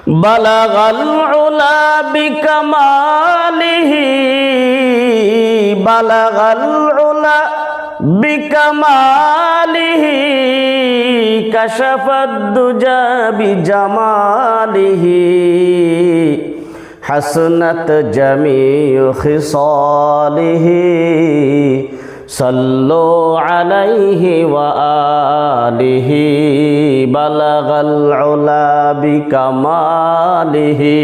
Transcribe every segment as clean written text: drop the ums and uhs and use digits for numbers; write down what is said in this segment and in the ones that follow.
বালাগাল উলা বিকামালিহি বালাগাল উলা বিকামালিহি কাশাফাদ দুজা বিজামালিহি হাসনাত জামিউ খিসালিহি সাল্লু আলাইহি ওয়া আলিহি বালাগাল উলা বিকামালিহি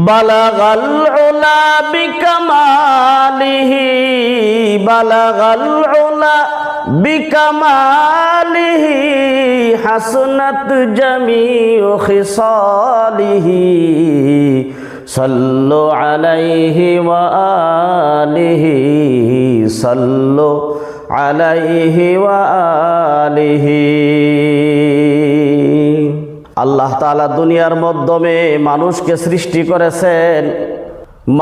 বালাগাল উলা বিকামালিহি বালাগাল উলা বিকামালিহি হাসনাত জামিউ খিসালিহি সাল্লু আলাইহি ওয়া আলিহি সাল্লু আলাইহি ওয়া আলিহি। আল্লাহ তাআলা দুনিয়ার মাধ্যমে মানুষকে সৃষ্টি করেছেন।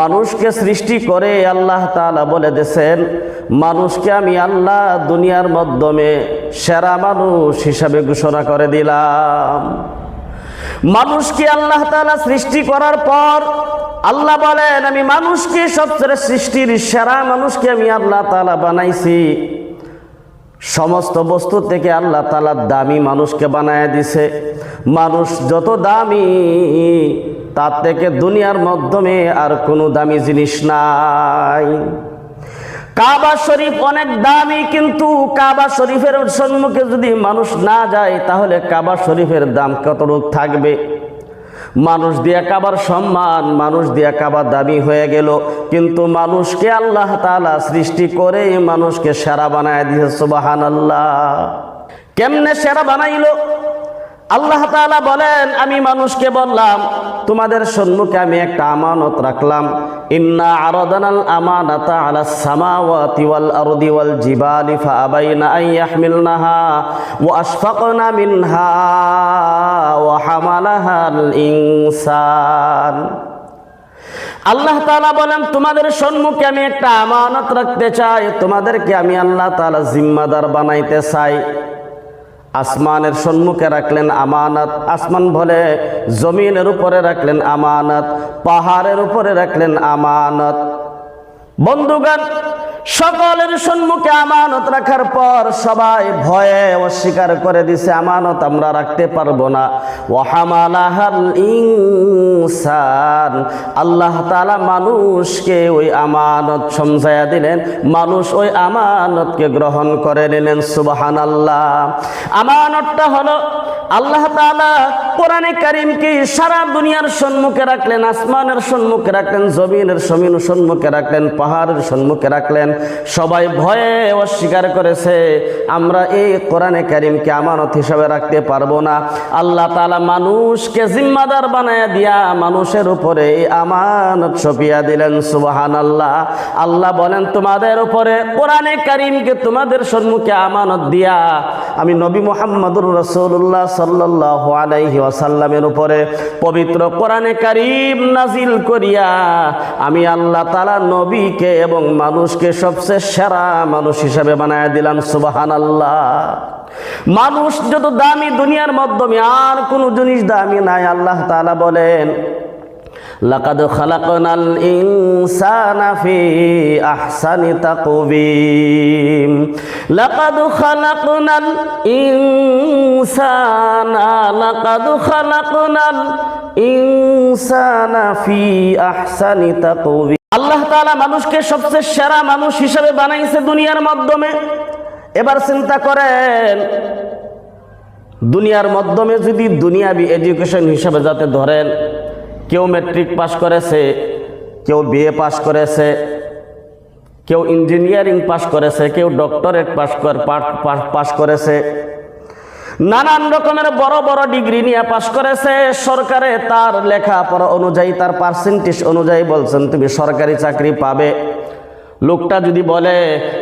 মানুষকে সৃষ্টি করে আল্লাহ তাআলা বলে দিয়েছেন, মানুষকে আমি আল্লাহ দুনিয়ার মাধ্যমে সেরা মানুষ হিসাবে ঘোষণা করে দিলাম। মানুষকে আল্লাহ তাআলা সৃষ্টি করার পর আল্লাহ বলেন, আমি মানুষকে সবচেয়ে সৃষ্টির সেরা মানুষকে আমি আল্লাহ তাআলা বানাইছি। সমস্ত বস্তু থেকে আল্লাহ তাআলা দামি মানুষকে বানায় দিছে। মানুষ যত দামি, তার থেকে দুনিয়ার মাধ্যমে আর কোনো দামি জিনিস নাই। কাবা শরীফ অনেক দামি, কিন্তু কাবা শরীফের সম্মুখে যদি মানুষ না যায় তাহলে কাবা শরীফের দাম কতটুকু থাকবে? মানুষ দিয়া কাবার সম্মান, মানুষ দিয়া কাবা দামি হয়ে গেল, কিন্তু মানুষকে আল্লাহ তাআলা সৃষ্টি করে মানুষকে সেরা বানায় দিয়েছে। সুবহানাল্লাহ। কেমনে সেরা বানাইলো? আল্লাহ তাআলা বলেন, আমি মানুষকে বললাম তোমাদের সম্মুখে আমি একটা আমানত রাখলাম। ইন্না আরাদানাল আমানাতা আলাস সামাওয়াতি ওয়াল আরদি ওয়াল জিবালি ফাআবাইনা আন ইয়াহমিলনাহা ওয়া আশফাকনা মিনহা ওয়া হামালাহাল ইনসান। আল্লাহ তাআলা বলেন, তোমাদের সম্মুখে আমি একটা আমানত রাখতে চাই, তোমাদেরকে আমি আল্লাহ তাআলা জিম্মাদার বানাইতে চাই। আসমানের সম্মুখে রাখলেন আমানত, আসমান বলে জমিনের উপরে রাখলেন আমানত, পাহাড়ের উপরে রাখলেন আমানত। বন্ধুগণ, সকলের সম্মুখে আমানত রাখার পর সবাই ভয়ে অস্বীকার করে দিছে, আমানত আমরা রাখতে পারবো না। ওয়া হামালাহাল ইনসান, আল্লাহ তাআলা মানুষকে ওই আমানত সমঝায়া দিলেন, মানুষ ওই আমানতকে গ্রহণ করে নিলেন। সুবহানাল্লাহ। আমানতটা হলো আল্লাহ তাআলা কোরআনে কারীমকে সারা দুনিয়ার সম্মুখে রাখলেন, আসমানের সম্মুখে রাখলেন, জমিনের সম্মুখে রাখলেন, পাহাড়ের সম্মুখে রাখলেন। সবাই ভয়ে অস্বীকার করেছে, আমরা এই কোরআনে কারীমকে আমানত হিসাবে রাখতে পারবো না। আল্লাহ তাআলা মানুষকে জিম্মাদার বানায়া দিয়া মানুষের উপরে এই আমানত সঁপিয়া দিলেন। সুবহানাল্লাহ। আল্লাহ বলেন, তোমাদের উপরে কোরআনে কারীমকে তোমাদের সম্মুখে আমানত দিয়া আমি নবী মুহাম্মদুর রাসূলুল্লাহ সাল্লাল্লাহু আলাইহি ওয়াসাল্লামের উপরে পবিত্র কোরআনে কারীম নাজিল করিয়া আমি আল্লাহ তাআলা নবীকে এবং মানুষকে সবচেয়ে সেরা মানুষ হিসাবে বানায় দিলাম। সুবহানাল্লাহ। মানুষ যত দামি দুনিয়ার মাধ্যমে আর কোনো জিনিস দামি নাই। আল্লাহ তাআলা বলেন, লাকাদ খালাকনাল ইনসানা ফি আহসানি তাকওয়িম। লাকাদ খালাকনাল ইনসানা লাকাদ খালাকনাল ইনসানা ফি আহসানি তাকওয়িম। আল্লাহ তাআলা মানুষকে সবচেয়ে সেরা মানুষ হিসাবে বানাইছে দুনিয়ার মাধ্যমে। এবার চিন্তা করেন, দুনিয়ার মাধ্যমে যদি দুনিয়াবি এডুকেশন হিসাবে যাতে ধরেন, কেউ ম্যাট্রিক পাস করেছে, কেউ বিএ পাস করেছে, কেউ ইঞ্জিনিয়ারিং পাস করেছে, কেউ ডক্টরেট পাস করেছে, নানান রকমের বড় বড় ডিগ্রি নিয়ে পাস করেছে। সরকারে তার লেখাপড়া অনুযায়ী, তার পার্সেন্টেজ অনুযায়ী বলছেন তুমি সরকারি চাকরি পাবে। লোকটা যদি বলে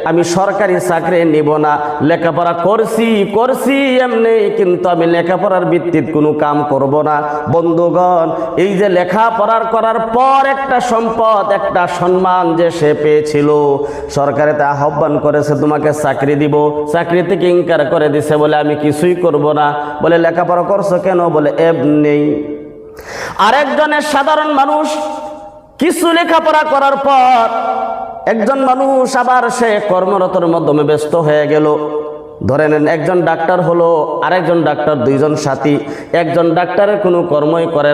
আমি সরকারি চাকরি নিব না, লেখাপড়া করছি এমনি, কিন্তু আমি লেখাপড়ার ভিত্তিতে কোনো কাম করব না। বন্ধুগণ, এই যে লেখাপড়ার করার পর একটা সম্পদ, একটা সম্মান যে সে পেয়েছিল, সরকারেতে আহ্বান করেছে তোমাকে চাকরি দিব, চাকরি থেকে ইনকার করে দিছে, বলে আমি কিছুই করব না। বলে লেখাপড়া করছো কেন? বলে এমনি। আরেকজনের সাধারণ মানুষ কিছু লেখাপড়া করার পর একজন মানুষ আবার সে কর্মরতর মাধ্যমে ব্যস্ত হয়ে গেল। ধরে নেন একজন ডাক্তার হলো, আরেকজন ডাক্তার, দুইজন সাথী। একজন ডাক্তারের কোনো কর্মই করে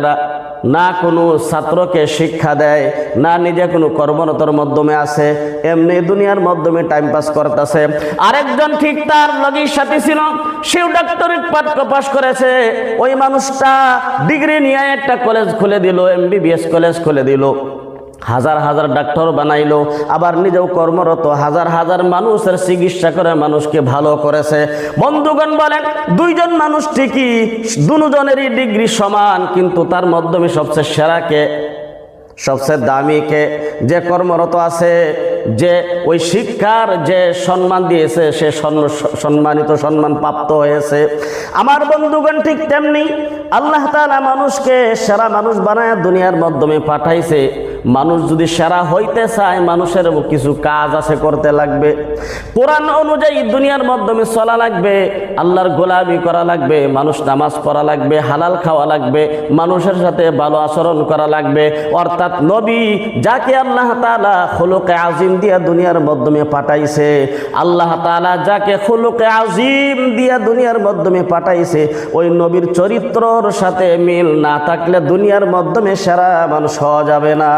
না, কোনো ছাত্রকে শিক্ষা দেয় না, নিজে কোনো কর্মরতর মাধ্যমে আছে, এমনি দুনিয়ার মাধ্যমে টাইম পাস করতেছে। আরেকজন ঠিক তার লগেই সাথী ছিল, সেও ডাক্তারি পাশ করেছে। ওই মানুষটা ডিগ্রি নিয়ে একটা কলেজ খুলে দিল, MBBS কলেজ খুলে দিল, হাজার হাজার ডাক্তার বানাইলো, আবার নিজেও কর্মরত, হাজার হাজার মানুষের চিকিৎসা করে মানুষকে ভালো করেছে। বন্ধুগণ বলেন, দুইজন মানুষ ঠিকই, দুজনেরই ডিগ্রি সমান, কিন্তু তার মাধ্যমে সবচেয়ে সেরাকে, সবচেয়ে দামিকে, যে কর্মরত আছে, যে ওই শিক্ষার যে সম্মান দিয়েছে, সে সম্মানিত, সম্মান প্রাপ্ত হয়েছে। আমার বন্ধুগণ ঠিক তেমনি আল্লাহ তাআলা মানুষকে সেরা মানুষ বানায় দুনিয়ার মাধ্যমে পাঠাইছে। মানুষ যদি সেরা হইতে চায়, মানুষের কিছু কাজ আছে করতে লাগবে। কোরআন অনুযায়ী দুনিয়ার মাধ্যমে চলা লাগবে, আল্লাহর গোলামি করা লাগবে, মানুষ নামাজ পড়া লাগবে, হালাল খাওয়া লাগবে, মানুষের সাথে ভালো আচরণ করা লাগবে। অর্থাৎ নবী যাকে আল্লাহ তাআলা খুলুকে আজিম দিয়া দুনিয়ার মাধ্যমে পাঠাইছে, আল্লাহ তাআলা যাকে খুলুকে আজিম দিয়া দুনিয়ার মাধ্যমে পাঠাইছে, ওই নবীর চরিত্রর সাথে মিল না থাকলে দুনিয়ার মাধ্যমে সেরা মানুষ হওয়া যাবে না।